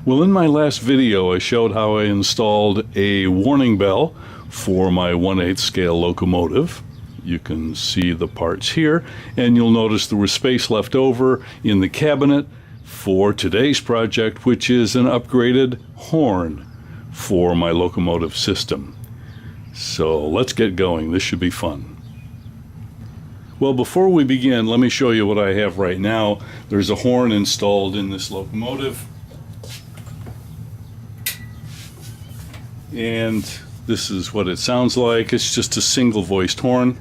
Well, in my last video, I showed how I installed a warning bell for my 1/8 scale locomotive. You can see the parts here, and you'll notice there was space left over in the cabinet for today's project, which is an upgraded horn for my locomotive system. So let's get going. This should be fun. Well, before we begin, let me show you what I have right now. There's a horn installed in this locomotive. And this is what it sounds like. It's just a single-voiced horn.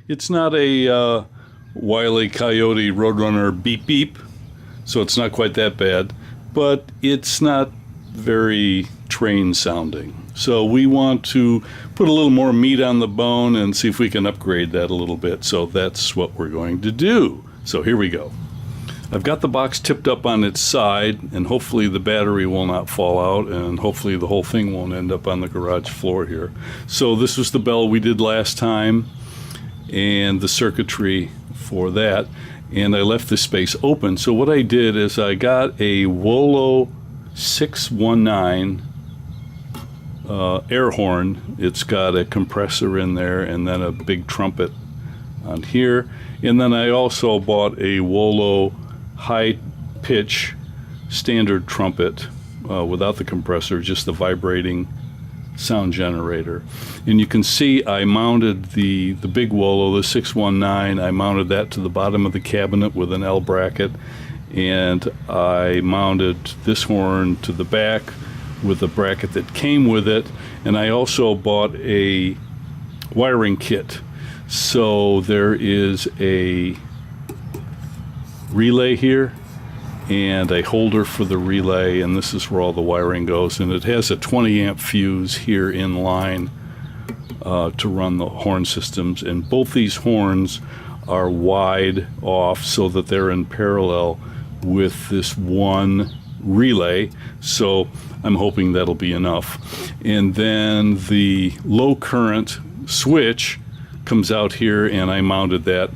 It's not a Wile E. Coyote Roadrunner beep beep, so it's not quite that bad, but it's not very train sounding. So we want to put a little more meat on the bone and see if we can upgrade that a little bit. So that's what we're going to do. So here we go. I've got the box tipped up on its side, and hopefully the battery will not fall out, and hopefully the whole thing won't end up on the garage floor here. So this was the bell we did last time, and the circuitry for that, and I left this space open. So what I did is I got a Wolo 619 air horn. It's got a compressor in there and then a big trumpet on here, and then I also bought a Wolo high pitch standard trumpet without the compressor, just the vibrating sound generator. And you can see I mounted the big Wolo, the 619, I mounted that to the bottom of the cabinet with an L bracket, and I mounted this horn to the back with a bracket that came with it, and I also bought a wiring kit. So there is a relay here and a holder for the relay, and this is where all the wiring goes, and it has a 20 amp fuse here in line to run the horn systems, and both these horns are wide off so that they're in parallel with this one relay, so I'm hoping that'll be enough. And then the low current switch comes out here, and I mounted that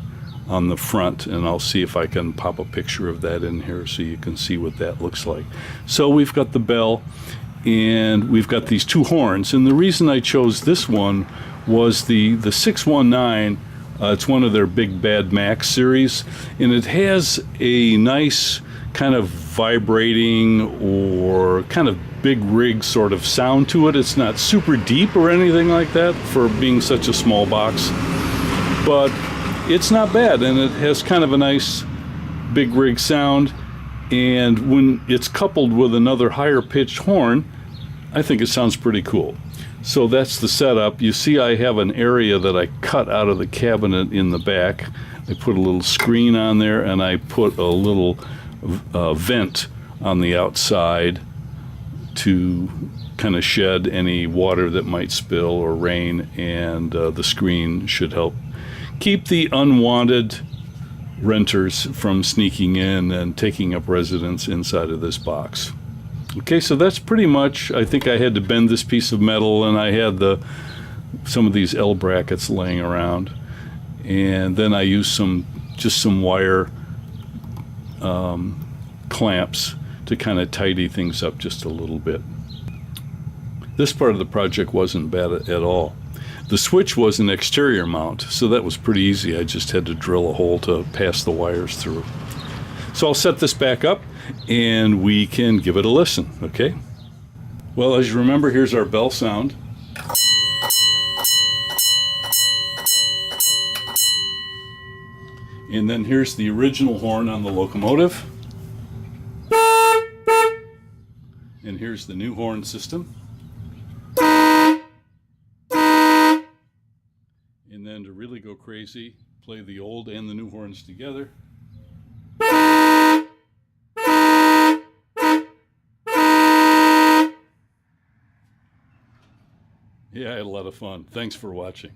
on the front, and I'll see if I can pop a picture of that in here so you can see what that looks like. So we've got the bell and we've got these two horns, and the reason I chose this one was the 619. It's one of their Big Bad Max series, and it has a nice kind of vibrating or kind of big rig sort of sound to it. It's not super deep or anything like that for being such a small box, but it's not bad, and it has kind of a nice big rig sound, and when it's coupled with another higher pitched horn, I think it sounds pretty cool. So that's the setup. You see I have an area that I cut out of the cabinet in the back. I put a little screen on there, and I put a little vent on the outside to kind of shed any water that might spill or rain, and the screen should help keep the unwanted renters from sneaking in and taking up residence inside of this box. Okay, so that's pretty much, I think I had to bend this piece of metal, and I had some of these L brackets laying around, and then I used just some wire clamps to kind of tidy things up just a little bit. This part of the project wasn't bad at all. The switch was an exterior mount, so that was pretty easy. I just had to drill a hole to pass the wires through. So I'll set this back up and we can give it a listen, okay? Well, as you remember, here's our bell sound. And then here's the original horn on the locomotive. And here's the new horn system. And then to really go crazy, play the old and the new horns together. Yeah, I had a lot of fun. Thanks for watching.